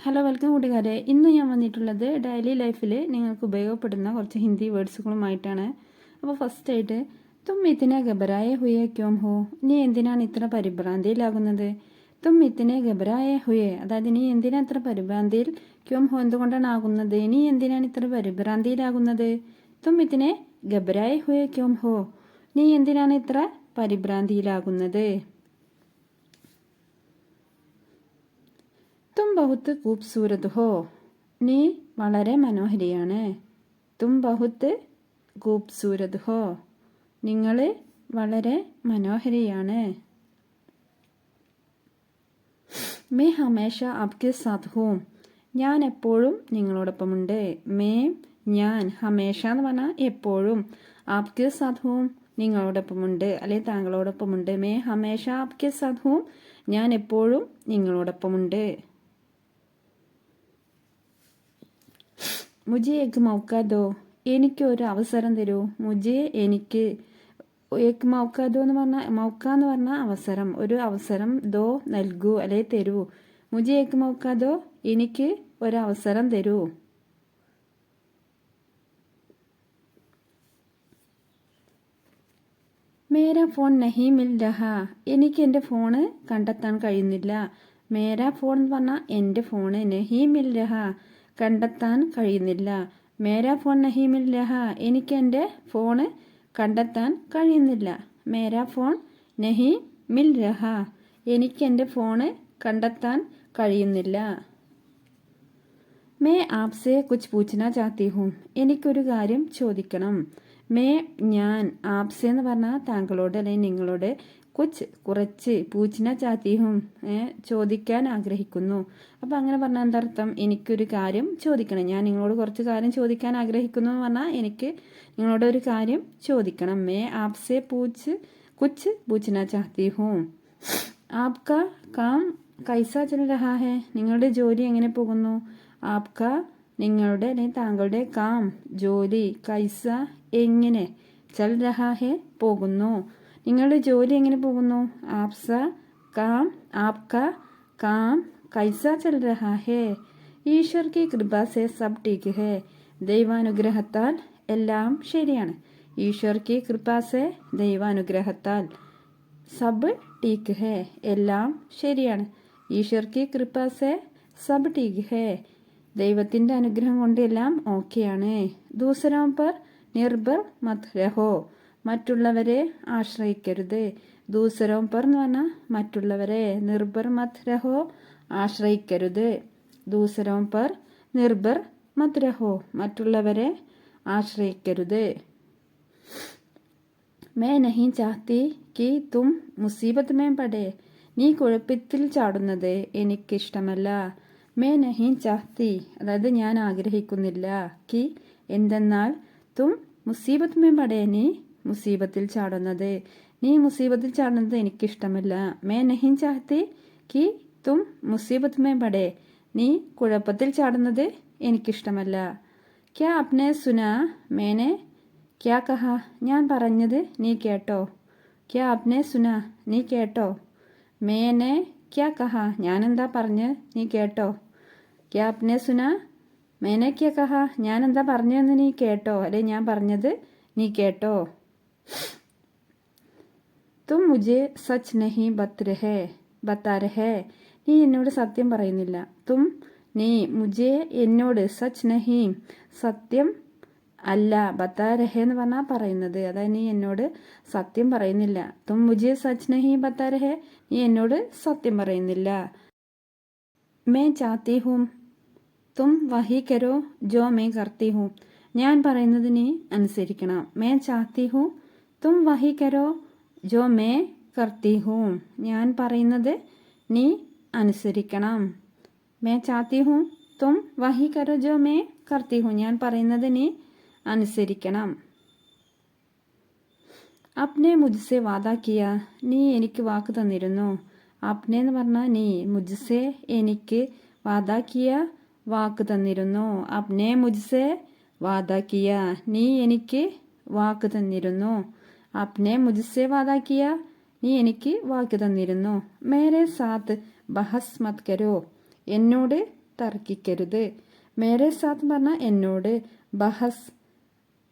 Hello welcome കൂട്ടുകാരെ. ഇന്ന് ഞാൻ വന്നിട്ടുള്ളത് ഡെയിലി ലൈഫിൽ നിങ്ങൾക്ക് ഉപയോഗപ്പെടുന്ന കുറച്ച് ഹിന്ദി വേർഡ്സുകളുമായിട്ടാണ്. അപ്പോൾ ഫസ്റ്റ് ആയിട്ട് തും ഇത്തിനെ ഘബരായ ഹുയെ ക്യോം ഹോ, നീ എന്തിനാണ് ഇത്ര പരിഭ്രാന്തിയിലാകുന്നത്. തും ഇത്തിനെ ഘബരായ ഹുയെ, അതായത് നീ എന്തിനാണ് ഇത്ര പരിഭ്രാന്തിയിൽ, ക്യോം ഹോ എന്തുകൊണ്ടാണ് ആകുന്നത്, നീ എന്തിനാണ് ഇത്ര പരിഭ്രാന്തിയിലാകുന്നത്. തും ഇത്തിനെ ഘബരായ ഹുയെ ക്യോം ഹോ, നീ എന്തിനാണ് ഇത്ര പരിഭ്രാന്തിയിലാകുന്നത്. തും ബഹുത്ത് ഖൂബ്സൂരത് ഹോ, നീ വളരെ മനോഹരിയാണ്. തും ബഹുത്ത് ഖൂബ്സൂരത് ഹോ, നിങ്ങൾ വളരെ മനോഹരിയാണ്. മേ ഹമേഷ ആപ്കെ സാത്ത് ഹൂം, ഞാൻ എപ്പോഴും നിങ്ങളോടൊപ്പമുണ്ട്. മേ ഞാൻ, ഹമേഷ എന്ന് പറഞ്ഞാൽ എപ്പോഴും, ആപ്കെ സാത്ത് ഹൂം നിങ്ങളോടൊപ്പമുണ്ട് അല്ലെങ്കിൽ താങ്കളോടൊപ്പമുണ്ട്. മേ ഹമേഷ ആപ്കെ സാത്ത് ഹൂം, ഞാൻ എപ്പോഴും നിങ്ങളോടൊപ്പമുണ്ട്. മുജെ ഏക് മൗക്ക ദോ, എനിക്ക് ഒരു അവസരം തരൂ. മുജെ എനിക്ക്, ഏക് മൗക്ക ദോ എന്ന് പറഞ്ഞാൽ, മൗക്ക എന്ന് പറഞ്ഞാൽ അവസരം, ഒരു അവസരം, ദോ നൽകൂ അല്ലെ തരൂ. മുജെ ഏക് മൗക്ക ദോ, എനിക്ക് ഒരു അവസരം തരൂ. മേരാ ഫോൺ നഹി മിൽ രഹാ, എനിക്ക് എൻ്റെ ഫോണ് കണ്ടെത്താൻ കഴിയുന്നില്ല. മേരാ ഫോൺ എന്ന് പറഞ്ഞാൽ എൻ്റെ ഫോണ്, നഹി മിൽ രഹാ കണ്ടെത്താൻ കഴിയുന്നില്ല. മേരാ ഫോൺ നഹി മിൽ രഹാ, എനിക്ക് എൻ്റെ ഫോണ് കണ്ടെത്താൻ കഴിയുന്നില്ല. മേരാ ഫോൺ നഹി മിൽ രഹാ, എനിക്ക് എൻ്റെ ഫോണ് കണ്ടെത്താൻ കഴിയുന്നില്ല. മേ ആപ്സെ കുച്ച് പൂച്ച്നാ ചാഹത്തി ഹൂം, എനിക്കൊരു കാര്യം ചോദിക്കണം. മേ ഞാൻ, ആപ്സെ എന്ന് പറഞ്ഞാൽ താങ്കളോട് അല്ലെങ്കിൽ നിങ്ങളോട്, കുച്ച് കുറച്ച്, പൂച്ച്ന ചാഹത്തി ഹൂം ചോദിക്കാൻ ആഗ്രഹിക്കുന്നു. അപ്പോൾ അങ്ങനെ പറഞ്ഞാൽ എന്തർത്ഥം, എനിക്കൊരു കാര്യം ചോദിക്കണം, ഞാൻ നിങ്ങളോട് കുറച്ച് കാര്യം ചോദിക്കാൻ ആഗ്രഹിക്കുന്നു എന്ന് പറഞ്ഞാൽ എനിക്ക് നിങ്ങളോട് ഒരു കാര്യം ചോദിക്കണം. മേ ആപ്സെ കുച്ച് പൂച്ച്ന ചാഹത്തി ഹൂം. ആപ്ക കാം കൈസ ചൽ രഹാ ഹെ, നിങ്ങളുടെ ജോലി എങ്ങനെ പോകുന്നു. ആപ്ക നിങ്ങളുടെ അല്ലെങ്കിൽ താങ്കളുടെ, കാം ജോലി, കൈസ എങ്ങനെ, ചൽ രഹാ ഹെ പോകുന്നു, നിങ്ങളുടെ ജോലി എങ്ങനെ പോകുന്നു. ആപ്ക കാം കൈസ ചൽ രഹാ ഹെ. ഈശ്വർ കി കൃപ സെ സബ് ടീക്ക് ഹെ, ദൈവാനുഗ്രഹത്താൽ എല്ലാം ശരിയാണ്. ഈശ്വർ കി കൃപ സെ, ദൈവാനുഗ്രഹത്താൽ, സബ് ടീക്ക് ഹെ എല്ലാം ശരിയാണ്. ഈശ്വർ കി കൃപ സെ സബ് ടീക്ക് ഹെ, ദൈവത്തിൻ്റെ അനുഗ്രഹം കൊണ്ട് എല്ലാം ഓക്കെയാണ്. ദൂസരോं पर നിർഭർ മത് രഹോ, മറ്റുള്ളവരെ ആശ്രയിക്കരുത്. ദൂസരോं पर എന്ന് പറഞ്ഞാൽ മറ്റുള്ളവരെ, നിർഭർ മത് രഹോ ആശ്രയിക്കരുത്. ദൂസരോं पर നിർഭർ മത് രഹോ, മറ്റുള്ളവരെ ആശ്രയിക്കരുത്. मैं नहीं चाहती कि तुम मुसीबत में पड़े, നീ കുഴപ്പത്തിൽ ചാടുന്നത് എനിക്കിഷ്ടമല്ല. മേ നഹീ ചാഹത്തി, അതായത് ഞാൻ ആഗ്രഹിക്കുന്നില്ല, കി എന്തെന്നാൽ, തും മുസീബത്ത് മേ പടേ, നീ മുസീബത്തിൽ ചാടുന്നത്, നീ മുസീബത്തിൽ ചാടുന്നത് എനിക്കിഷ്ടമല്ല. മേ നഹീ ചാഹത്തി കി തും മുസീബത്ത് മേ പടേ, നീ കുഴപ്പത്തിൽ ചാടുന്നത് എനിക്കിഷ്ടമല്ല. ക്യാ അപ്നെ സുനാ മേനെ ക്യാ കഹാ, ഞാൻ പറഞ്ഞത് നീ കേട്ടോ. ക്യാ അപ്നെ സുനാ, നീ കേട്ടോ. മേനെ ക്യാ കഹാ, ഞാനെന്താ പറഞ്ഞ് നീ കേട്ടോ. ക്യാ അപ്നെ സുനാ മേനെ ക്യാ കഹാ, ഞാനെന്താ പറഞ്ഞതെന്ന് നീ കേട്ടോ, അല്ലെ ഞാൻ പറഞ്ഞത് നീ കേട്ടോ. തും മുझे സച്ച് നഹി ബത്താ രഹേ, നീ എന്നോട് സത്യം പറയുന്നില്ല. തും നീ, മുझे എന്നോട്, സച്ച് നഹി സത്യം അല്ല, ബത്താ രഹേ എന്ന് പറഞ്ഞാൽ പറയുന്നത്, അതായത് നീ എന്നോട് സത്യം പറയുന്നില്ല. തും മുझे സച്ച് നഹി ബത്താ രഹേ, നീ എന്നോട് സത്യം പറയുന്നില്ല. മേ ചാഹത്തി ഹൂം തും വഹി കരോ ജോ മേ കർത്തി ഹൂം, ഞാൻ പറയുന്നത് നീ അനുസരിക്കണം. മേ ചാഹത്തി ഹൂം തും വഹി കരോ ജോ മേ കർത്തി ഹൂം, ഞാൻ പറയുന്നത് നീ അനുസരിക്കണം. മേ ചാഹത്തി ഹൂം തും വഹി കരോ ജോ മേ കർത്തി ഹൂം, ഞാൻ പറയുന്നത് നീ അനുസരിക്കണം. അപ്നെ മുജ്സെ വാദാ കിയ, നീ എനിക്ക് വാക്ക് തന്നിരുന്നു. അപ്നെ എന്ന് പറഞ്ഞാൽ നീ, മുജ്സെ എനിക്ക്, വാദാ കിയ വാക്ക് തന്നിരുന്നു. അപ്നെ മുജ്സെ വാദാ കിയ, നീ എനിക്ക് വാക്ക് തന്നിരുന്നു. അപ്നെ മുജ്സെ വാദാ കിയ, നീ എനിക്ക് വാക്ക് തന്നിരുന്നു. മേരെ സാത്ത് ബഹസ് മത് കരോ, എന്നോട് തർക്കിക്കരുത്. മേരെ സാത്ത് പറഞ്ഞാൽ എന്നോട്, ബഹസ്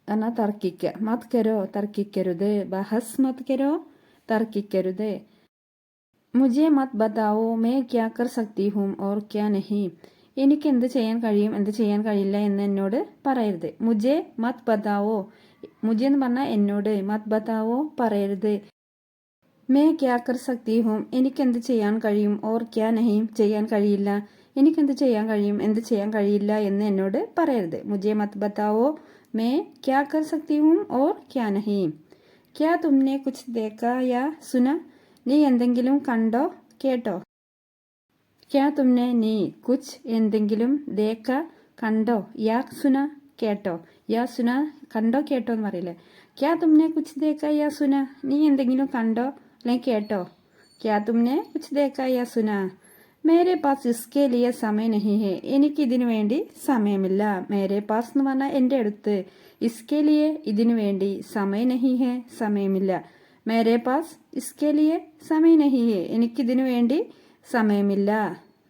എന്നാൽ തർക്കിക്കുക, മത് കരോ തർക്കിക്കരുത്, ബഹസ് മത് കരോ തർക്കിക്കരുത്. മുझे മത് ബതാവോ മേ ക്യാ കർ സക്തി ഹൂം ഓർ ക്യാ നഹി, എനിക്ക് എന്ത് ചെയ്യാൻ കഴിയും എന്ത് ചെയ്യാൻ കഴിയില്ല എന്ന് എന്നോട് പറയരുത്. മുझे മത് ബതാവോ, മുझे എന്ന് പറഞ്ഞാൽ എന്നോട്, മത് ബതാവോ പറയരുത്. മേ ക്യാ കർ സക്തി ഹൂം എനിക്കെന്ത് ചെയ്യാൻ കഴിയും, ഓർ ക്യാ നഹി ചെയ്യാൻ കഴിയില്ല, എനിക്കെന്ത് ചെയ്യാൻ കഴിയും എന്ത് ചെയ്യാൻ കഴിയില്ല എന്ന് എന്നോട് പറയരുത്. മുझे മത് ബതാവോ മേ ക്യാ കർ സക്തി ഹൂം ഓർ ക്യാ നഹി. ക്യാ തുമ്നെ കുച്ച് ദേഖാ യാ സുന, നീ എന്തെങ്കിലും കണ്ടോ കേട്ടോ. ക്യാ തുമ്നെ നീ, കുച്ച് എന്തെങ്കിലും, ദേഖ കണ്ടോ, യാ സുന കേട്ടോ, യാ സുന കണ്ടോ കേട്ടോ എന്ന് പറയില്ലേ. ക്യാ തുമ്നെ കുച്ച് ദേഖ യാ സുന, നീ എന്തെങ്കിലും കണ്ടോ അല്ലെങ്കിൽ കേട്ടോ. ക്യാ തുമ്നെ കുച്ച് ദേഖ യാ സുന. മേരെ പാസ് ഇസ്കെ ലിയ സമയ നഹി ഹെ, എനിക്ക് ഇതിനു വേണ്ടി സമയമില്ല. മേരെ പാസ് എന്ന് പറഞ്ഞാൽ എൻ്റെ അടുത്ത്, ഇസ്കെ ലിയെ ഇതിനു വേണ്ടി, സമയ നഹി ഹെ സമയമില്ല. മേരെ പാസ് ഇസ്കെ ലിയെ സമയ നഹി ഹെ, എനിക്കിതിനു വേണ്ടി സമയമില്ല.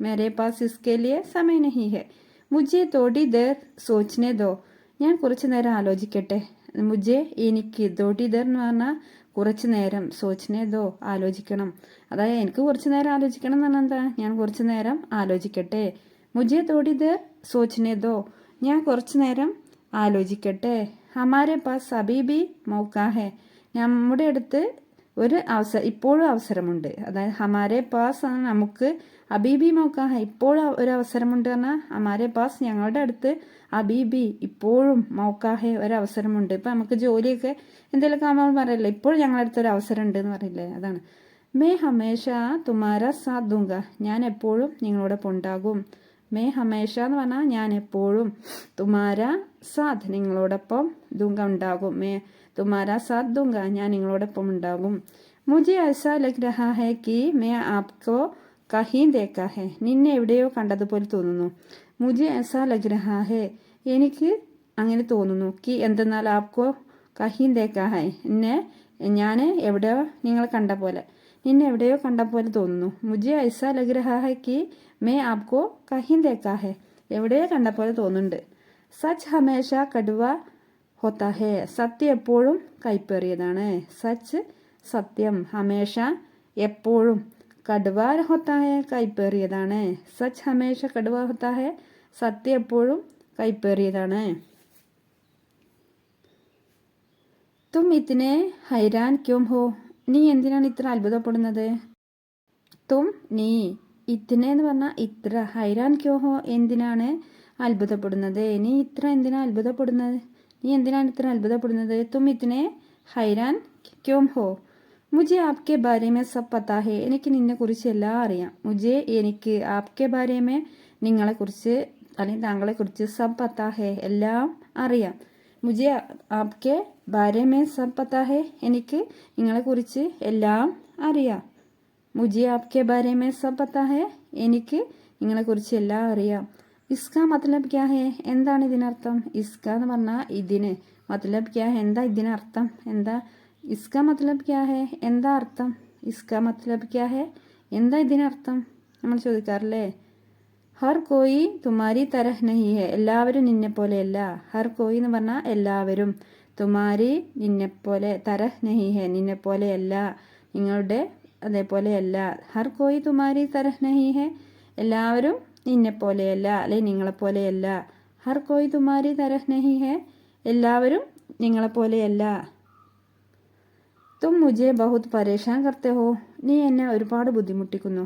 മേരെ പാസ് ഇസ്കെ ലിയെ സമയ നഹി ഹെ. മുझे തോടി ദേർ സോച്നെ ദോ, ഞാൻ കുറച്ചു നേരം ആലോചിക്കട്ടെ. മുझे എനിക്ക്, തോടി ദേർ എന്ന് പറഞ്ഞാൽ കുറച്ചു നേരം, സോച്നെ ദോ ആലോചിക്കണം. അതായത് എനിക്ക് കുറച്ചു നേരം ആലോചിക്കണം എന്ന് പറഞ്ഞാൽ എന്താ, ഞാൻ കുറച്ചു നേരം ആലോചിക്കട്ടെ. മുझे തോടി ദേർ സോച്നെ ദോ, ഞാൻ കുറച്ചു നേരം ആലോചിക്കട്ടെ. ഹമാരെ പാസ് അബി ഭി മൗക്കാ ഹെ, നമ്മുടെ അടുത്ത് ഒരു ഇപ്പോഴും അവസരമുണ്ട്. അതായത് ഹമാരെ പാസ് ആണ് നമുക്ക്, അബീബി മൗക്കാ ഹെ ഇപ്പോഴും ഒരു അവസരമുണ്ട് പറഞ്ഞാൽ, ഹമാരെ പാസ് ഞങ്ങളുടെ അടുത്ത്, അബീബി ഇപ്പോഴും, മൗക്കാ ഹെ ഒരവസരമുണ്ട്. ഇപ്പം നമുക്ക് ജോലിയൊക്കെ എന്തെങ്കിലുമൊക്കെ ആകുമ്പോൾ പറയില്ലേ, ഇപ്പോഴും ഞങ്ങളുടെ അടുത്ത് ഒരു അവസരം ഉണ്ട് എന്ന് പറയില്ലേ, അതാണ്. മേ ഹമേഷ തുമാര സാത്ത് ദൂങ്ക, ഞാൻ എപ്പോഴും നിങ്ങളോടൊപ്പം ഉണ്ടാകും. മേ ഹമേഷ എന്ന് പറഞ്ഞാൽ ഞാൻ എപ്പോഴും, തുമാര സാത്ത് നിങ്ങളോടൊപ്പം, ദൂങ്ക ഉണ്ടാകും. മേ തുമാര സാത്ത് ദൂങ്ക ഞാൻ നിങ്ങളോടൊപ്പം ഉണ്ടാകും. മുझे ऐसा लग रहा है कि मैं आपको കഹീ ദേക്കാ ഹെ, നിന്നെ എവിടെയോ കണ്ടതുപോലെ തോന്നുന്നു. മുझे ऐसा लग रहा है, എനിക്ക് അങ്ങനെ തോന്നുന്നു. കി എന്തെന്നാൽ, ആപ്കോ കഹീ ദേക്കാ ഹെ, ഞാൻ എവിടെയോ നിങ്ങൾ കണ്ട പോലെ, നിന്നെ എവിടെയോ കണ്ട പോലെ തോന്നുന്നു. മുझे ऐसा लग रहा है कि मैं आपको कहीं देखा है, എവിടെയോ കണ്ട പോലെ തോന്നുന്നുണ്ട്. സച്ച് ഹമേഷ കടുവ ഹോത്താ ഹെ, സത്യം എപ്പോഴും കൈപ്പേറിയതാണ്. സച്ച് സത്യം, ഹമേഷ എപ്പോഴും, കടുവ ഹോത്താ ഹെ കൈപ്പേറിയതാണ്. സച്ച് ഹമേഷ കടുവ ഹോത്താ ഹെ, സത്യം എപ്പോഴും കൈപ്പേറിയതാണ്. തും ഇത്തനെ ഹൈരാൻ ക്യോം ഹോ, നീ എന്തിനാണ് ഇത്ര അത്ഭുതപ്പെടുന്നത്. തും നീ, ഇത്തനെ എന്ന് പറഞ്ഞാൽ ഇത്ര, ഹൈരാൻ ക്യോ ഹോ എന്തിനാണ് അത്ഭുതപ്പെടുന്നത്, നീ ഇത്ര എന്തിനാ അത്ഭുതപ്പെടുന്നത്, നീ എന്തിനാണ് ഇത്ര അത്ഭുതപ്പെടുന്നത്. തും ഇത്തനെ ഹൈരാൻ ക്യോം ഹോ. മുझे आपके बारे में सब पता है, എനിക്ക് നിന്നെക്കുറിച്ച് എല്ലാം അറിയാം. മുझे എനിക്ക്, आपके बारे में നിങ്ങളെക്കുറിച്ച് അല്ലെങ്കിൽ താങ്കളെക്കുറിച്ച്, സബ് പത്താ ഹെ എല്ലാം അറിയാം. മുझे आपके बारे में सब पता है, എനിക്ക് നിങ്ങളെക്കുറിച്ച് എല്ലാം അറിയാം. മുझे आपके बारे में सब पता है, എനിക്ക് നിങ്ങളെക്കുറിച്ച് എല്ലാം അറിയാം. ഇസ്കാ മത്ലബ് ക്യാ ഹെ, എന്താണ് ഇതിനർത്ഥം. ഇസ്കാ എന്ന് പറഞ്ഞാൽ ഇതിന്, മത്ലബ് ക്യാ ഹെ എന്താ ഇതിനർത്ഥം, എന്താ. ഇസ്കാ മത്ലബ് ക്യാ ഹെ എന്താ അർത്ഥം, ഇസ്കാ മത്ലബ് ക്യാ ഹെ എന്താ ഇതിനർത്ഥം നമ്മൾ ചോദിക്കാറില്ലേ. ഹർ കോയി തുമാരി തരഹ് നഹി ഹെ, എല്ലാവരും നിന്നെ പോലെയല്ല. ഹർ കോയി എന്ന് പറഞ്ഞാൽ എല്ലാവരും, തുമാരി നിന്നെപ്പോലെ, തരഹ് നഹി ഹെ നിന്നെപ്പോലെയല്ല, നിങ്ങളുടെ അതേപോലെയല്ല. ഹർ കോയി തുമാരി തരഹ് നഹി ഹെ, എല്ലാവരും നിന്നെപ്പോലെയല്ല അല്ലെങ്കിൽ നിങ്ങളെപ്പോലെയല്ല. ഹർ കോയി തുമാരി തരഹ് നഹി ഹെ, എല്ലാവരും നിങ്ങളെപ്പോലെയല്ല. തും മുझे बहुत പരേഷാൻ കർത്തെ ഹോ, നീ എന്നെ ഒരുപാട് ബുദ്ധിമുട്ടിക്കുന്നു.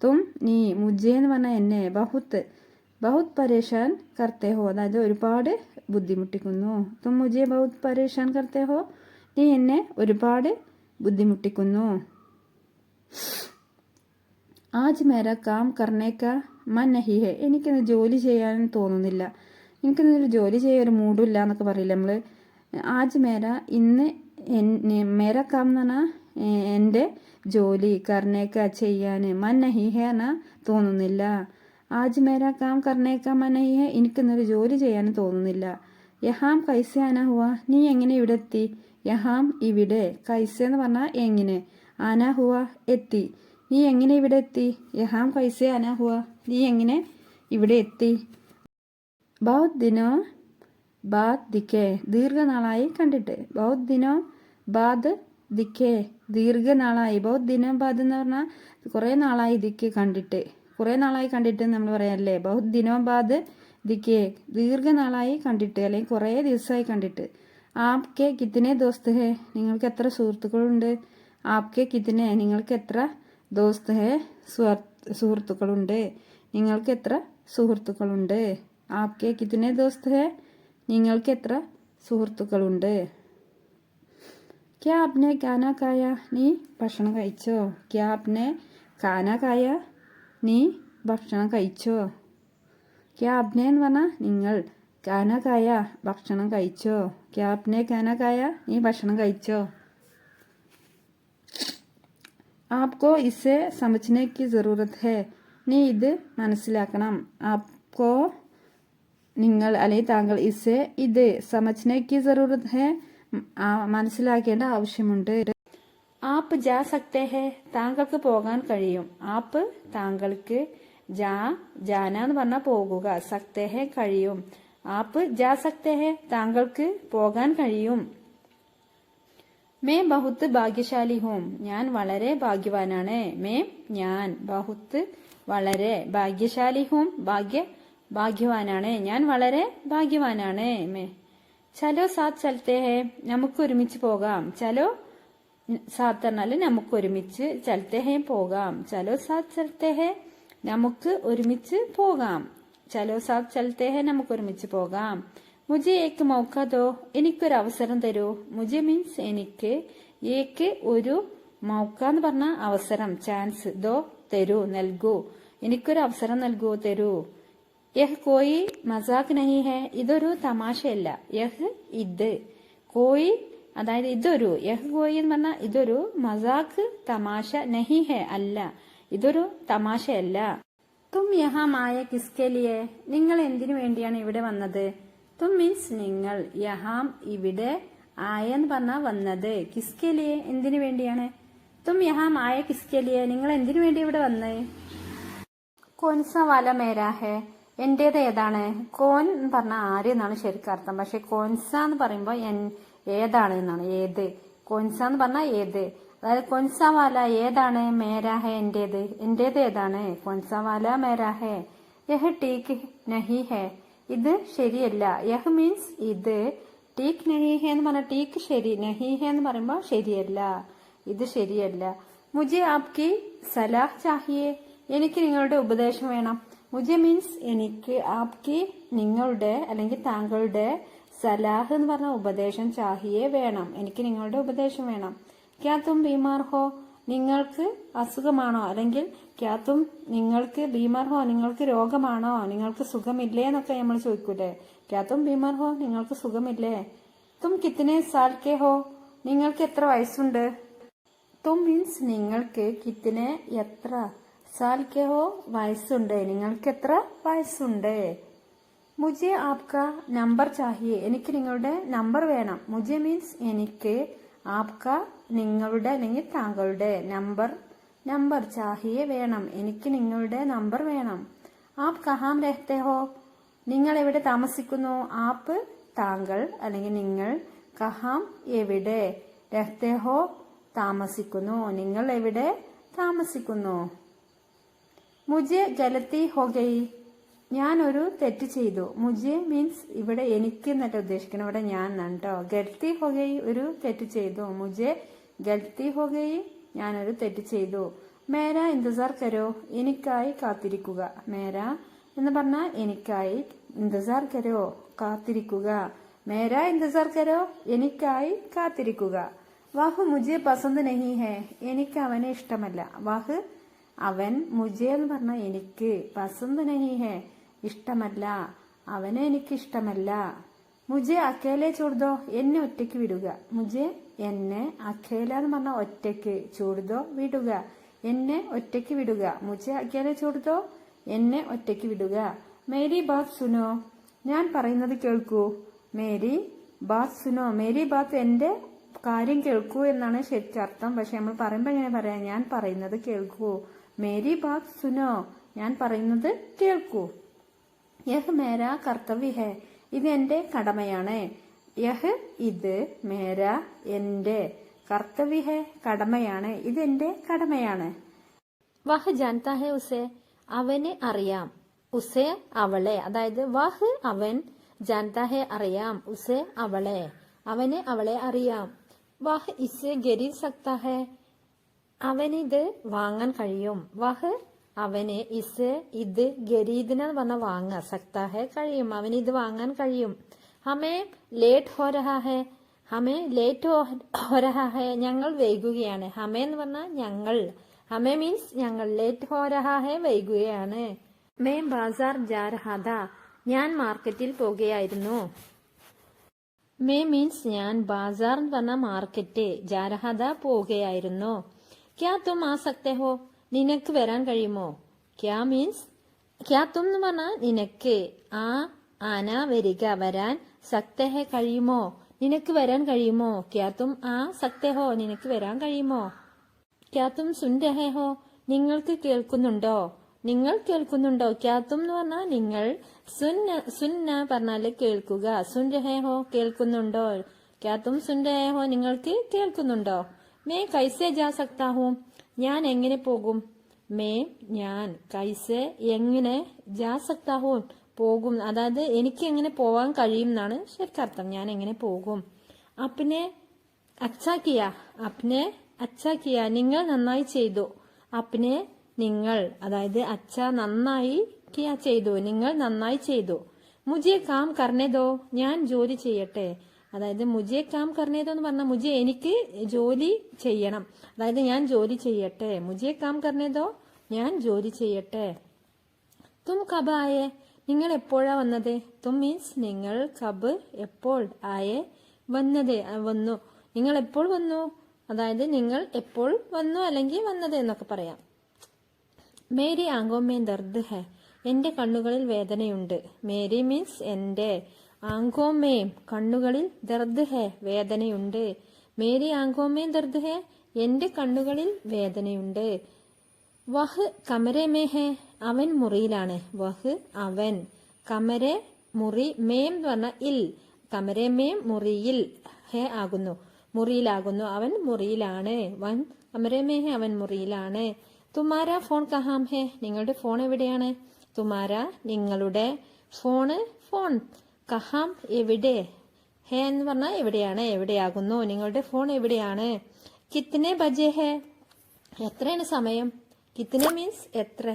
തും നീ, മുझे എന്ന് പറഞ്ഞാൽ എന്നെ, ബഹുത് പരേഷാൻ കർത്തെ ഹോ അതായത് ഒരുപാട് ബുദ്ധിമുട്ടിക്കുന്നു. തും മുझे बहुत പരേഷാൻ കർത്തെ ഹോ, നീ എന്നെ ഒരുപാട് ബുദ്ധിമുട്ടിക്കുന്നു. ആജ് മേരാ കാം കർനെ കാ മൻ നഹി ഹെ, എനിക്കിന്ന് ജോലി ചെയ്യാൻ തോന്നുന്നില്ല, എനിക്കിന്നൊരു ജോലി ചെയ്യാൻ ഒരു മൂഡില്ല എന്നൊക്കെ പറയില്ല നമ്മൾ. ആജ് മേരാ, ഇന്ന് മേരാ കാം എന്ന് പറഞ്ഞാൽ എൻ്റെ ജോലി, കർണേക്ക ചെയ്യാൻ, മൻ നഹി ഹെ എന്നാൽ തോന്നുന്നില്ല. ആജ് മേരാ കാം കർണേക്ക മൻ നഹി ഹെ, എനിക്കിന്നൊരു ജോലി ചെയ്യാൻ തോന്നുന്നില്ല. യഹാം കൈസെ ആന ഹുവ, നീ എങ്ങനെ ഇവിടെ എത്തി. യഹാം ഇവിടെ, കൈസെ എന്ന് പറഞ്ഞാൽ എങ്ങനെ, ആന ഹുവ എത്തി, നീ എങ്ങനെ ഇവിടെ എത്തി. യഹാം കൈസെ ആന ഹുവ, നീ എങ്ങനെ ഇവിടെ എത്തി. ബഹുത് ദിനോ ബാദ് ദിഖേ, ദീർഘനാളായി കണ്ടിട്ട്. ബഹുത് ദിനോ ബാദ് ദിഖേ, ദീർഘനാളായി. ബഹുത് ദിനോ ബാദ് എന്ന് പറഞ്ഞാൽ കുറേ നാളായി ദിക്ക് കണ്ടിട്ട്. കുറേ നാളായി കണ്ടിട്ട് നമ്മൾ പറയാമല്ലേ. ബഹുത് ദിനോ ബാദ് ദിഖേ, ദീർഘനാളായി കണ്ടിട്ട് അല്ലെങ്കിൽ കുറേ ദിവസമായി കണ്ടിട്ട്. ആപ്കെ കിത്തനെ ദോസ്ത് ഹേ, നിങ്ങൾക്ക് എത്ര സുഹൃത്തുക്കളുണ്ട്. ആപ്കെ കിത്തനെ, നിങ്ങൾക്ക് എത്ര ദോസ്ത് ഹേ, സുഹൃത്തുക്കളുണ്ട്. നിങ്ങൾക്ക് എത്ര സുഹൃത്തുക്കളുണ്ട്. ആപ്കെ കിത്തനെ ദോസ്ത് ഹേ, നിങ്ങൾക്ക് എത്ര സുഹൃത്തുക്കളുണ്ട്. ക്യാ ആപ്നെ ഖാന ഖായ, നീ ഭക്ഷണം കഴിച്ചോ. ക്യാ ആപ്നെ ഖാന ഖായ, നീ ഭക്ഷണം കഴിച്ചോ. ക്യാ ആപ്നെ എന്ന് പറഞ്ഞാൽ നിങ്ങൾ, ഖാന ഖായ ഭക്ഷണം കഴിച്ചോ. ക്യാ ആപ്നെ ഖാന ഖായ, നീ ഭക്ഷണം കഴിച്ചോ. ആപ്കോ ഇസെ സമജ്നെ കി ജറൂരത് ഹേ, നീ ഇത് മനസ്സിലാക്കണം. ആപ്കോ നിങ്ങൾ അല്ലെങ്കിൽ താങ്കൾ, ഇസെ ഇത്, സമജ്നെ കി ജറൂരത് ഹേ മനസ്സിലാക്കേണ്ട ആവശ്യമുണ്ട്. ആപ്പ് ജാ സക്തേ ഹേ, താങ്കൾക്ക് പോകാൻ കഴിയും. ആപ്പ് താങ്കൾക്ക്, ജാന എന്ന് പറഞ്ഞാൽ പോകുക, സക്തേ ഹേ കഴിയും. ആപ്പ് ജാ സക്തേ ഹേ, താങ്കൾക്ക് പോകാൻ കഴിയും. മേ ബഹുത്ത് ഭാഗ്യശാലി ഹൂം, ഞാൻ വളരെ ഭാഗ്യവാനാണ്. മേ ഞാൻ, ബഹുത്ത് വളരെ, ഭാഗ്യശാലി ഹൂം ഭാഗ്യവാനാണ്, ഞാൻ വളരെ ഭാഗ്യവാനാണ്. മേ ചലോ സാത്ത് ചലത്തെ ഹേ, നമുക്ക് ഒരുമിച്ച് പോകാം. ചലോ സാത്ത് പറഞ്ഞാൽ നമുക്ക് ഒരുമിച്ച്, ചലത്തെ ഹേ പോകാം. ചലോ സാത്ത് ചലത്തെ ഹേ, നമുക്ക് ഒരുമിച്ച് പോകാം. ചലോ സാത്ത് ചലത്തെ ഹേ, നമുക്ക് ഒരുമിച്ച് പോകാം. മുജെ ഏക്ക് മൗക്ക ദോ, എനിക്കൊരു അവസരം തരൂ. മുജെ മീൻസ് എനിക്ക്, ഏക്ക് ഒരു, മൗക്ക എന്ന് പറഞ്ഞ അവസരം, ചാൻസ്, ദോ തരൂ നൽകൂ, എനിക്കൊരു അവസരം നൽകൂ, തരൂ. യഹ് കോയി മസാഖ് നഹി ഹേ, ഇതൊരു തമാശയല്ല. യഹ് ഇത്, കോയി അതായത് ഇതൊരു, യഹ് കോയി എന്ന് പറഞ്ഞാൽ ഇതൊരു, മസാഖ് തമാശ, നഹി ഹേ അല്ല, ഇതൊരു തമാശയല്ല. തും യഹാം ആയ കിസ്കെ ലിയേ, നിങ്ങൾ എന്തിനു വേണ്ടിയാണ് ഇവിടെ വന്നത്. തും മീൻസ് നിങ്ങൾ, യഹാം ഇവിടെ, ആയ എന്ന് പറഞ്ഞാൽ വന്നത്, കിസ്കെ ലിയേ എന്തിനു വേണ്ടിയാണ്. തും യഹാം ആയ കിസ്കെ ലിയേ, നിങ്ങൾ എന്തിനു വേണ്ടി ഇവിടെ വന്നേ. കോൻസ വാല മേരാ ഹേ, എന്റേത് ഏതാണ്. കോൻ എന്ന് പറഞ്ഞാൽ ആര് എന്നാണ് ശരിക്കും അർത്ഥം. പക്ഷെ കോൻസ എന്ന് പറയുമ്പോൾ ഏതാണ് എന്നാണ്, ഏത്. കോൻസ എന്ന് പറഞ്ഞാൽ ഏത്, അതായത് കൊൻസവാല ഏതാണ്, മേരാഹേ എന്റേത്, എന്റേത് ഏതാണ്. കൊൻസവാല മേരാഹേ. യഹ് ടീക്ക് നഹി ഹേ, ഇത് ശരിയല്ല. യഹ് മീൻസ് ഇത്, ടീക്ക് നഹി ഹേ എന്ന് പറഞ്ഞാൽ ടീക്ക് ശരി, നഹി ഹേ എന്ന് പറയുമ്പോൾ ശരിയല്ല, ഇത് ശരിയല്ല. മുജെ ആപ്കി സലാഹ് ചാഹിയേ, എനിക്ക് നിങ്ങളുടെ ഉപദേശം വേണം. മുജെ മീൻസ് എനിക്ക്, ആപ്കി നിങ്ങളുടെ അല്ലെങ്കിൽ താങ്കളുടെ, സലാഹ് എന്ന് പറഞ്ഞ ഉപദേശം, ചാഹിയെ വേണം, എനിക്ക് നിങ്ങളുടെ ഉപദേശം വേണം. ക്യാ തും ബീമാർ ഹോ, നിങ്ങൾക്ക് അസുഖമാണോ, അല്ലെങ്കിൽ ക്യാ തും നിങ്ങൾക്ക് ബീമാർ ഹോ, നിങ്ങൾക്ക് രോഗമാണോ, നിങ്ങൾക്ക് സുഖമില്ലേ എന്നൊക്കെ നമ്മൾ ചോദിക്കൂലേ. ക്യാ തും ബീമാർ ഹോ, നിങ്ങൾക്ക് സുഖമില്ലേ. തും കിത്തനെ സാൽ കെ ഹോ, നിങ്ങൾക്ക് എത്ര വയസ്സുണ്ട്. തും മീൻസ് നിങ്ങൾക്ക്, കിത്തനെ എത്ര, സാൽ കെ ഹോ വയസ്സുണ്ട്, നിങ്ങൾക്ക് എത്ര വയസ്സുണ്ട്. മുജെ ആപ്ക നമ്പർ ചാഹിയെ, എനിക്ക് നിങ്ങളുടെ നമ്പർ വേണം. മുജെ മീൻസ് എനിക്ക്, ആപ്ക നിങ്ങളുടെ അല്ലെങ്കിൽ താങ്കളുടെ, നമ്പർ ചാഹിയെ വേണം, എനിക്ക് നിങ്ങളുടെ നമ്പർ വേണം. ആപ് കഹാം രഹത്തെ ഹോ, നിങ്ങൾ എവിടെ താമസിക്കുന്നു. ആപ്പ് താങ്കൾ അല്ലെങ്കിൽ നിങ്ങൾ, കഹാം എവിടെ, രഹത്തെ ഹോ താമസിക്കുന്നു, നിങ്ങൾ എവിടെ താമസിക്കുന്നു. മുജെ ഗലത്തി ഹോ ഗയി, ഞാൻ ഒരു തെറ്റ് ചെയ്തു. മുജെ മീൻസ് ഇവിടെ എനിക്ക് എന്നല്ല ഉദ്ദേശിക്കണം, ഇവിടെ ഞാൻ എന്നാണ് കേട്ടോ. ഗൽത്തി ഹോ ഗയി ഒരു തെറ്റ് ചെയ്തു. മുജെ ഗൽത്തി ഹോ ഗയി, ഞാനൊരു തെറ്റ് ചെയ്തു. മേര ഇന്തസാർ കരോ, എനിക്കായി കാത്തിരിക്കുക. മേര എന്ന് പറഞ്ഞാൽ എനിക്കായി, ഇന്തസാർ കരോ കാത്തിരിക്കുക. മേര ഇന്തസാർ കരോ, എനിക്കായി കാത്തിരിക്കുക. വഹ് മുജെ പസന്ത് നഹി ഹേ, എനിക്ക് അവനെ ഇഷ്ടമല്ല. വഹ് അവൻ, മുജെ എന്ന് പറഞ്ഞാൽ എനിക്ക്, പസന്ത് നഹി ഹേ ഇഷ്ടമല്ല, അവനെ എനിക്ക് ഇഷ്ടമല്ല. മുജെ അക്കേലെ ചൂടുതോ, എന്നെ ഒറ്റയ്ക്ക് വിടുക. മുജെ എന്നെ, അക്കേല എന്ന് പറഞ്ഞാൽ ഒറ്റയ്ക്ക്, ചൂടുതോ വിടുക, എന്നെ ഒറ്റയ്ക്ക് വിടുക. മുജെ അക്കേലെ ചൂടുതോ, എന്നെ ഒറ്റയ്ക്ക് വിടുക. മേരി ബാത് സുനോ, ഞാൻ പറയുന്നത് കേൾക്കൂ. മേരി ബാത് സുനോ, മേരി ബാത്ത് എന്റെ കാര്യം കേൾക്കൂ എന്നാണ് ശരിക്കും അർത്ഥം. പക്ഷെ നമ്മൾ പറയുമ്പോൾ എങ്ങനെ പറയാം, ഞാൻ പറയുന്നത് കേൾക്കൂ. മേരി ബാത് സുനോ, ഞാൻ പറയുന്നത് കേൾക്കൂ. യഹ് മേര കർത്തവ്യ ഹെ, ഇത് എന്റെ കടമയാണ്. യഹ് ഇത്, മേര എന്റെ, കർത്തവ്യ ഹെ കടമയാണ്, ഇത് എന്റെ കടമയാണ്. വഹ് ജാൻതാ ഹെ ഉസെ, അവന് അറിയാം. ഉസെ അവളെ, അതായത് വഹ് അവൻ, ജാൻതാ ഹെ അറിയാം, ഉസെ അവളെ, അവന് അവളെ അറിയാം. വഹ് ഇസെ ഖരീദ് സക്താ ഹെ, അവനിത് വാങ്ങാൻ കഴിയും. വഹ് അവന് ഇസ് ഇത് ഖരീദിന പറഞ്ഞ വാങ്ങ, സക്താ ഹെ കഴിയും, അവന് ഇത് വാങ്ങാൻ കഴിയും. ഹമേ ലേറ്റ് ഹോ രഹാ ഹെ, ഹമേ ലേറ്റ് ഹോ രഹാ ഹെ, ഞങ്ങൾ വൈകുകയാണ്. ഹമേ എന്ന് പറഞ്ഞാൽ ഞങ്ങൾ, ഹമേ മീൻസ് ഞങ്ങൾ, ലേറ്റ് ഹോ രഹാ ഹെ വൈകുകയാണ്. മേ ബാസാർ ജാ രഹാ ഥാ, ഞാൻ മാർക്കറ്റിൽ പോകുകയായിരുന്നു. മേ മീൻസ് ഞാൻ, ബാസാർ എന്ന് പറഞ്ഞ മാർക്കറ്റ്, ജാ രഹാ ഥാ പോവുകയായിരുന്നു. ക്യാ തും ആ സക്തേ ഹോ, നിനക്ക് വരാൻ കഴിയുമോ? ക്യാ മീൻസ് ക്യാ തും എന്ന് പറഞ്ഞാൽ നിനക്ക്, ആ ആന വരിക, വരാൻ, സക്തേ ഹെ കഴിയുമോ, നിനക്ക് വരാൻ കഴിയുമോ. ക്യാ തും ആ സക്തേ ഹോ, നിനക്ക് വരാൻ കഴിയുമോ. ക്യാ തും സുൻ രഹേ ഹോ, നിങ്ങൾക്ക് കേൾക്കുന്നുണ്ടോ, നിങ്ങൾ കേൾക്കുന്നുണ്ടോ. ക്യാ തും എന്ന് പറഞ്ഞാൽ നിങ്ങൾ, സുന്ന പറഞ്ഞാല് കേൾക്കുക, സുൻ രഹേ ഹോ കേൾക്കുന്നുണ്ടോ. ക്യാ തും സുൻ രഹേ ഹോ, നിങ്ങൾക്ക് കേൾക്കുന്നുണ്ടോ. മേ കൈസെ ജാ സക്താ ഹൂ, ഞാൻ എങ്ങനെ പോകും. മേ ഞാൻ, കൈസെ എങ്ങനെ, ജാ സക്താ ഹൂ പോകും, അതായത് എനിക്ക് എങ്ങനെ പോവാൻ കഴിയും എന്നാണ് ശരിക്കർത്ഥം, ഞാൻ എങ്ങനെ പോകും. അപ്നെ അച്ഛാ കിയ, അപ്നെ അച്ഛാ കിയ, നിങ്ങൾ നന്നായി ചെയ്തു. അപ്നെ നിങ്ങൾ, അതായത് അച്ഛ നന്നായി, കിയ ചെയ്തു, നിങ്ങൾ നന്നായി ചെയ്തു. മുജെ കാം കർണേ ദോ, ഞാൻ ജോലി ചെയ്യട്ടെ. അതായത് മുജെ കാം കർണേ ദോ എന്ന് പറഞ്ഞാൽ മുജെ എനിക്ക് ജോലി ചെയ്യണം, അതായത് ഞാൻ ജോലി ചെയ്യട്ടെ. മുജെ കാം കർണേ ദോ, ഞാൻ ജോലി ചെയ്യട്ടെ. തും കബ് ആയേ, നിങ്ങൾ എപ്പോഴാ വന്നത്. തും മീൻസ് നിങ്ങൾ, കബ് എപ്പോൾ, ആയേ വന്നത്, വന്നു, നിങ്ങൾ എപ്പോൾ വന്നു, അതായത് നിങ്ങൾ എപ്പോൾ വന്നു അല്ലെങ്കിൽ വന്നത് എന്നൊക്കെ പറയാം. മേരി ആങ്കോ മേ ദർദ് ഹെ, എന്റെ കണ്ണുകളിൽ വേദനയുണ്ട്. മേരി മീൻസ് എന്റെ, ആങ്കോ മേ കണ്ണുകളിൽ, ദർദ് ഹെ വേദനയുണ്ട്. മേരി ആങ്കോ മേ ദർദ് ഹെ, എന്റെ കണ്ണുകളിൽ വേദനയുണ്ട്. വഹ് കമരെ മേ ഹെ, അവൻ മുറിയിലാണ്. വഹ് അവൻ, കമരെ മുറി, മേം എന്ന് പറഞ്ഞ ഇൽ, കമരെ മേം മുറിയിൽ, ഹെ ആകുന്നു, മുറിയിലാകുന്നു, അവൻ മുറിയിലാണ്. വൻ കമരെ മേ ഹെ, അവൻ മുറിയിലാണ്. തുമാര ഫോൺ കഹാം ഹെ, നിങ്ങളുടെ ഫോൺ എവിടെയാണ്. തുമാര നിങ്ങളുടെ, ഫോണ് ഫോൺ, കഹാം എവിടെ, ഹെ എന്ന് പറഞ്ഞാൽ എവിടെയാണ്, എവിടെയാകുന്നു, നിങ്ങളുടെ ഫോൺ എവിടെയാണ്. കിത്തനെ ബജെ ഹെ, എത്രയാണ് സമയം. കിത്തനെ മീൻസ് എത്ര,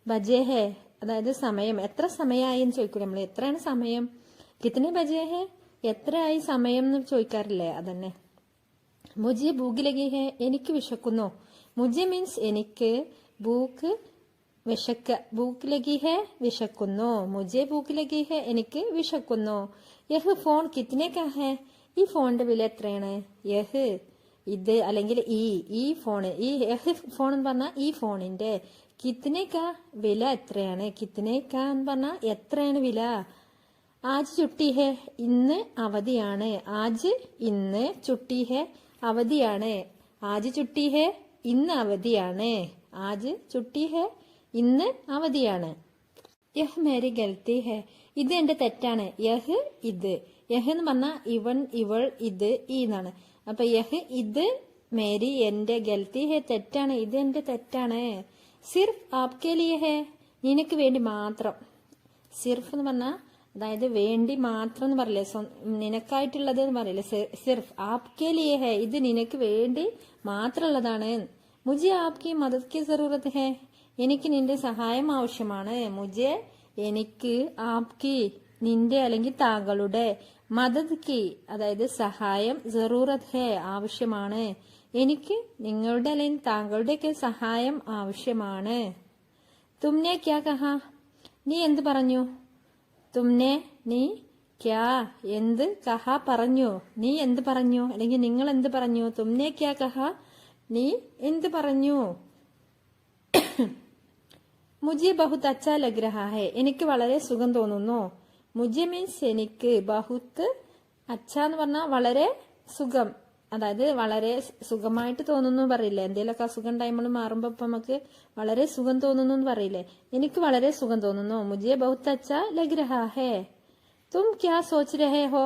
ബജെ ഹെ അതായത് സമയം, എത്ര സമയമായി എന്ന് ചോദിക്കൂല നമ്മൾ, എത്രയാണ് സമയം. കിത്തനെ ബജെ ഹെ, എത്രയായി സമയം എന്ന് ചോദിക്കാറില്ലേ, അതന്നെ. മുജെ ഭൂക്ക് ലഗി ഹെ, എനിക്ക് വിശക്കുന്നു. മുജെ മീൻസ് എനിക്ക്, ഭൂക്ക് വിശക്ക്, ഭൂക്ക് ലഗി ഹെ വിശക്കുന്നു. മുജെ ഭൂക്ക് ലഗി ഹെ, എനിക്ക് വിശക്കുന്നു. യഹ് ഫോൺ കിത്തനെ കാ ഹെ, ഈ ഫോണിന്റെ വില എത്രയാണ്. യഹ് ഇത് അല്ലെങ്കിൽ ഈ ഫോണ്, ഈ യഹ് ഫോൺ എന്ന് പറഞ്ഞാൽ ഈ ഫോണിന്റെ, കിത്തനെ കാ വില എത്രയാണ്. കിത്തനെ കാ എന്ന് പറഞ്ഞാൽ എത്രയാണ് വില. ആജ് ചുട്ടി ഹെ, ഇന്ന് അവധിയാണ്. ആജ് ഇന്ന്, ചുട്ടി ഹെ അവധിയാണ്. ആജ് ചുട്ടി ഹെ, ഇന്ന് അവധിയാണ്. ആജ് ചുട്ടി ഹെ, ഇന്ന് അവധിയാണ്. യഹ് മേരി ഗൽത്തി ഹെ, ഇത് എന്റെ തെറ്റാണ്. യഹ് ഇത്, യഹ് എന്ന് പറഞ്ഞാൽ ഇവൻ, ഇവൾ, ഇത്, ഈ എന്നാണ്. അപ്പൊ യഹ് ഇത്, മേരി എന്റെ, ഗൽത്തി ഹെ തെറ്റാണ്, ഇത് എന്റെ തെറ്റാണ്. സിർഫ് ആപ്കെ ലിയെ ഹെ, നിനക്ക് വേണ്ടി മാത്രം. സിർഫ് എന്ന് പറഞ്ഞാൽ അതായത് വേണ്ടി മാത്രം എന്ന് പറയില്ലേ, നിനക്കായിട്ടുള്ളത് എന്ന് പറയില്ലേ. സിർഫ് ആപ്കെ ലിയെ ഹെ, ഇത് നിനക്ക് വേണ്ടി മാത്രമുള്ളതാണ്. മുജെ ആപ്കി മദദ് കി സറൂറത്ത് ഹെ, എനിക്ക് നിന്റെ സഹായം ആവശ്യമാണ്. മുജെ എനിക്ക്, ആപ്കി നിന്റെ അല്ലെങ്കിൽ താങ്കളുടെ, മദദ് കി അതായത് സഹായം, സറൂറത്ത് ഹെ ആവശ്യമാണ്. എനിക്ക് നിങ്ങളുടെ അല്ലെങ്കിൽ താങ്കളുടെയൊക്കെ സഹായം ആവശ്യമാണ്. തുമ്നെ ക്യാ കഹാ, നീ എന്ത് പറഞ്ഞു. തുമ്നെ നീ, ക്യാ എന്ത്, കഹാ പറഞ്ഞു, നീ എന്ത് പറഞ്ഞു അല്ലെങ്കിൽ നിങ്ങൾ എന്ത് പറഞ്ഞു. തുമ്നെ ക്യാ കഹാ, നീ എന്ത് പറഞ്ഞു. മുജെ ബഹുത് അച്ഛാ ലഗ് രഹാ ഹെ, എനിക്ക് വളരെ സുഖം തോന്നുന്നു. മുജെ മീൻസ് എനിക്ക്, ബഹുത്ത്, അച്ഛ എന്ന് പറഞ്ഞാൽ വളരെ, സുഖം, അതായത് വളരെ സുഖമായിട്ട് തോന്നുന്നു പറയില്ലേ, എന്തെങ്കിലുമൊക്കെ അസുഖം ടൈമിൽ മാറുമ്പോ ഇപ്പൊ നമുക്ക് വളരെ സുഖം തോന്നുന്നു എന്ന് പറയില്ലേ, എനിക്ക് വളരെ സുഖം തോന്നുന്നു. മുझे बहुत अच्छा लग रहा है. तुम क्या सोच रहे हो?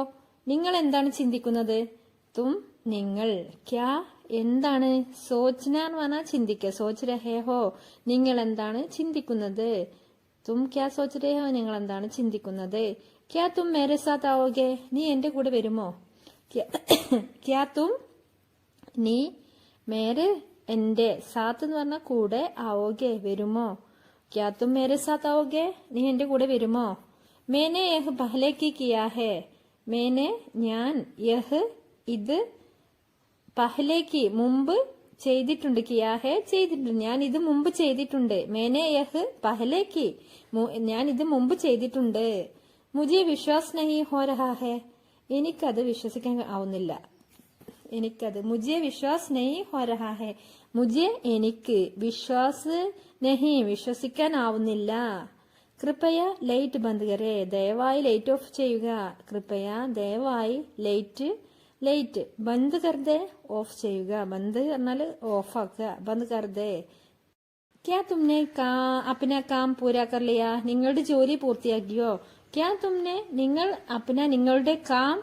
നിങ്ങൾ എന്താണ് ചിന്തിക്കുന്നത്? തും നിങ്ങൾ, ക്യാ എന്താണ്, സോച്ന എന്ന് പറഞ്ഞാൽ ചിന്തിക്കുക, സോച്ച് രഹേ ഹോ നിങ്ങൾ എന്താണ് ചിന്തിക്കുന്നത്. തും ക്യാ സോച്ച് രഹേ ഹോ നിങ്ങൾ എന്താണ് ചിന്തിക്കുന്നത്. ക്യാ തും മേരെ സാത്ത് ആവോഗെ നീ എന്റെ കൂടെ വരുമോ. ക്യാ തും നീ, മേരെ എന്റെ, സാത്ത് എന്ന് പറഞ്ഞാൽ കൂടെ, ആവോഗെ വരുമോ. ക്യാ തും മേരെ സാത്ത് ആവോഗെ നീ എന്റെ കൂടെ വരുമോ. മേനെ യഹ് പഹലെ കി കിയാ ഹെ. മേനെ ഞാൻ, യഹ് ഇത്, പഹലേക്ക് മുമ്പ് ചെയ്തിട്ടുണ്ട്, കിയാ ഹെ ചെയ്തിട്ടുണ്ട്, ഞാൻ ഇത് മുമ്പ് ചെയ്തിട്ടുണ്ട്. മേനെ യഹ് പഹലേക്ക് ഞാൻ ഇത് മുമ്പ് ചെയ്തിട്ടുണ്ട്. മുझे വിശ്വാസ് നഹീ ഹോ രഹാ ഹെ എനിക്കത് വിശ്വസിക്കാൻ ആവുന്നില്ല. എനിക്കത്, മുझे വിശ്വാസ് നഹീ ഹോ രഹാ ഹെ മുझे എനിക്ക്, വിശ്വാസ് നഹീ വിശ്വസിക്കാൻ ആവുന്നില്ല. കൃപയ ലൈറ്റ് ബന്ദ് കരേ ദയവായി ലൈറ്റ് ഓഫ് ചെയ്യുക. കൃപയ ദയവായി, ലൈറ്റ് ബന്ദ് കർദേ ഓഫ് ചെയ്യുക. ബന്ദ് പറഞ്ഞാല് ഓഫ് ആക്കുക, ബന്ദ് കർദേ. ക്യാ തുമ്നെ അപ്ന കാം പൂരാ കർ ലിയാ നിങ്ങളുടെ ജോലി പൂർത്തിയാക്കിയോ. ക്യാ തുമ്നെ നിങ്ങൾ, അപ്ന നിങ്ങളുടെ കാം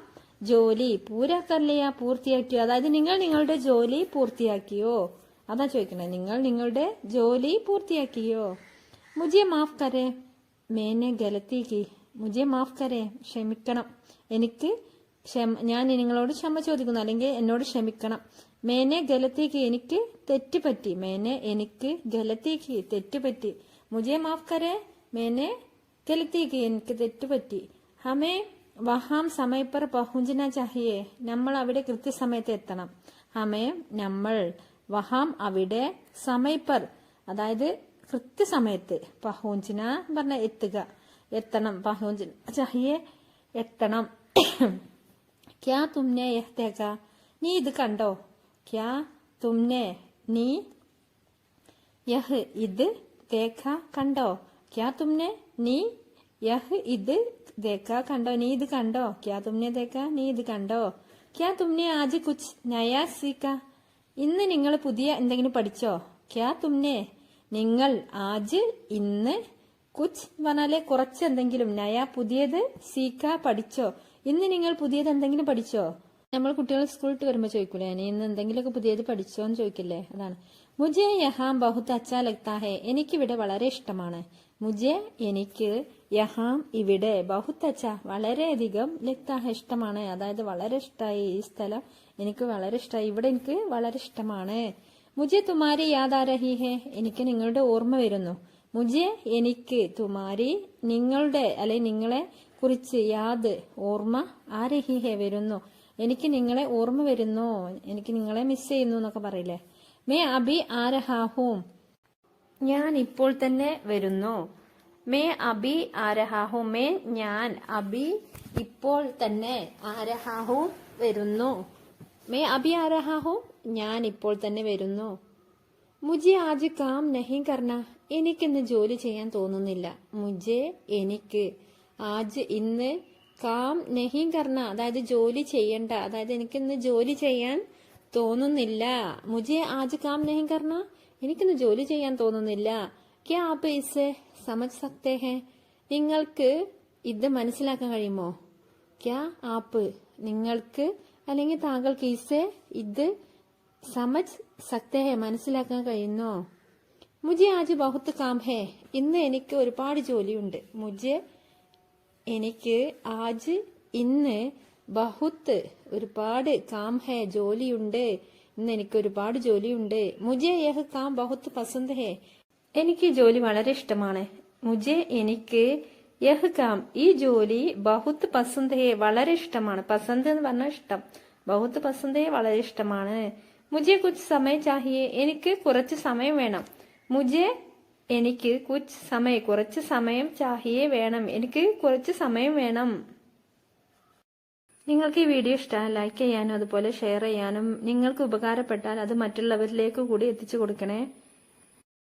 ജോലി, പൂരാ കർ ലിയാ പൂർത്തിയാക്കിയോ, അതായത് നിങ്ങൾ നിങ്ങളുടെ ജോലി പൂർത്തിയാക്കിയോ, അതാ ചോദിക്കണേ, നിങ്ങൾ നിങ്ങളുടെ ജോലി പൂർത്തിയാക്കിയോ. മുझे മാഫ് കരേ മേനെ ഗലത്തി കി. മുझे മാഫ് കരേ ക്ഷമിക്കണം, എനിക്ക് ഞാൻ നിങ്ങളോട് ക്ഷമ ചോദിക്കുന്നു, അല്ലെങ്കിൽ എന്നോട് ക്ഷമിക്കണം. മേനെ ഗലത്തിക്ക് എനിക്ക് തെറ്റുപറ്റി. മേനെ എനിക്ക്, ഗലത്തിക്ക് തെറ്റുപറ്റി. മുझे മാഫ് കരേ മേനെ ഗലത്തിക്ക് എനിക്ക് തെറ്റുപറ്റി. ഹമേ വഹാം സമയ പർ പഹുഞ്ചന ചാഹിയേ നമ്മൾ അവിടെ കൃത്യസമയത്ത് എത്തണം. ഹമേ നമ്മൾ, വഹാം അവിടെ, സമയ പർ അതായത് കൃത്യസമയത്ത്, പഹുഞ്ചന പറഞ്ഞ എത്തുക, എത്തണം, പഹുഞ്ചന ചാഹിയേ എത്തണം. ക്യാ തുമ്നെ യഹ് ദേഖാ നീ ഇത് കണ്ടോ. ക്യാ തുമ്നെ നീ, യഹ് ഇത്, ദേഖാ കണ്ടോ. ക്യാ തുമ്നെ നീ, യഹ് ഇത്, ദേഖാ കണ്ടോ, നീ ഇത് കണ്ടോ. ക്യാ തുമ്നെ ദേഖാ നീ ഇത് കണ്ടോ. ക്യാ തുമ്നെ ആജ് കുച്ച് നയാ സീക്കാ ഇന്ന് നിങ്ങൾ പുതിയ എന്തെങ്കിലും പഠിച്ചോ. ക്യാ തുമ്നെ നിങ്ങൾ, ആജ് ഇന്ന്, കുച്ച് പറഞ്ഞാല് കുറച്ച് എന്തെങ്കിലും, നയ പുതിയത്, സീക്ക പഠിച്ചോ ഇന്ന് നിങ്ങൾ പുതിയത് എന്തെങ്കിലും പഠിച്ചോ. നമ്മൾ കുട്ടികൾ സ്കൂളിട്ട് വരുമ്പോ ചോദിക്കൂലേ, നീ ഇന്ന് എന്തെങ്കിലുമൊക്കെ പുതിയത് പഠിച്ചോ എന്ന് ചോദിക്കില്ലേ, അതാണ്. മുझे യഹാം ബഹുത് അച്ഛാ ലഗ്താ ഹെ എനിക്കിവിടെ വളരെ ഇഷ്ടമാണ്. മുझे എനിക്ക്, യഹാം ഇവിടെ, ബഹുത് അച്ഛാ വളരെയധികം, ലഗ്താ ഹെ ഇഷ്ടമാണ്, അതായത് വളരെ ഇഷ്ടമായി, ഈ സ്ഥലം എനിക്ക് വളരെ ഇഷ്ടമായി, ഇവിടെ എനിക്ക് വളരെ ഇഷ്ടമാണ്. മുझे തുമാരി യാദ് ആ രഹി ഹെ എനിക്ക് നിങ്ങളുടെ ഓർമ്മ വരുന്നു. മുझे എനിക്ക്, തുമാരി നിങ്ങളുടെ, അല്ലെ നിങ്ങളെ കുറിച്ച്, യാദ് ഓർമ്മ, ആ രഹി ഹെ വരുന്നു എനിക്ക് നിങ്ങളെ ഓർമ്മ വരുന്നു, എനിക്ക് നിങ്ങളെ മിസ് ചെയ്യുന്നു എന്നൊക്കെ പറയില്ലേ. മേ അബി ആ രഹാ ഹൂം ഞാൻ ഇപ്പോൾ തന്നെ വരുന്നു. മേ അബി ആ രഹാ ഹൂം മേ ഞാൻ, അബി ഇപ്പോൾ തന്നെ, ആ രഹാ ഹൂം വരുന്നു. മേ അബി ആ രഹാ ഹൂം ഞാൻ ഇപ്പോൾ തന്നെ വരുന്നു. മുझे ആജ് കാം നഹീ കർണ എനിക്കിന്ന് ജോലി ചെയ്യാൻ തോന്നുന്നില്ല. മുझे എനിക്ക്, ആജ് ഇന്ന്, കാം നഹീ കർണ അതായത് ജോലി ചെയ്യണ്ട, അതായത് എനിക്കിന്ന് ജോലി ചെയ്യാൻ തോന്നുന്നില്ല. മുझे ആജ് കാം നഹീ കർണ എനിക്കിന്ന് ജോലി ചെയ്യാൻ തോന്നുന്നില്ല. ക്യാ ആപ് ഇസേ സമജ് സക്തേ ഹെ നിങ്ങൾക്ക് ഇത് മനസ്സിലാക്കാൻ കഴിയുമോ. ക്യാ ആപ്പ് നിങ്ങൾക്ക്, അല്ലെങ്കിൽ താങ്കൾക്ക്, ഇസേ ഇത്, സമജ് സക്തേ ഹെ മനസ്സിലാക്കാൻ കഴിയുന്നോ. മുझे ആജ് ബഹുത്ത് കാം ഹെ ഇന്ന് എനിക്ക് ഒരുപാട് ജോലിയുണ്ട്. മുझे എനിക്ക്, ആജ് ഇന്ന്, ബഹുത്ത് ഒരുപാട്, കാം ഹെ ജോലിയുണ്ട്, ഇന്ന് എനിക്ക് ഒരുപാട് ജോലിയുണ്ട്. മുझे യഹ് കാം ബഹുത്ത് പസന്ത് ഹെ എനിക്ക് ജോലി വളരെ ഇഷ്ടമാണ്. മുझे എനിക്ക്, യഹ് കാം ഈ ജോലി, ബഹുത്ത് പസന്ത് ഹെ വളരെ ഇഷ്ടമാണ്. പസന്ത് എന്ന് പറഞ്ഞാൽ ഇഷ്ടം, ബഹുത്ത് പസന്ത് ഹെ വളരെ ഇഷ്ടമാണ്. മുझे കുച്ച് സമയം ചാഹിയെ എനിക്ക് കുറച്ച് സമയം വേണം. മുझे എനിക്ക്, കുച്ച് സമയം കുറച്ച് സമയം, ചാഹിയെ വേണം എനിക്ക് കുറച്ച് സമയം വേണം. നിങ്ങൾക്ക് ഈ വീഡിയോ ഇഷ്ടമായി ലൈക്ക് ചെയ്യാനും അതുപോലെ ഷെയർ ചെയ്യാനും, നിങ്ങൾക്ക് ഉപകാരപ്പെട്ടാൽ അത് മറ്റുള്ളവരിലേക്ക് കൂടി എത്തിച്ചു കൊടുക്കണേ.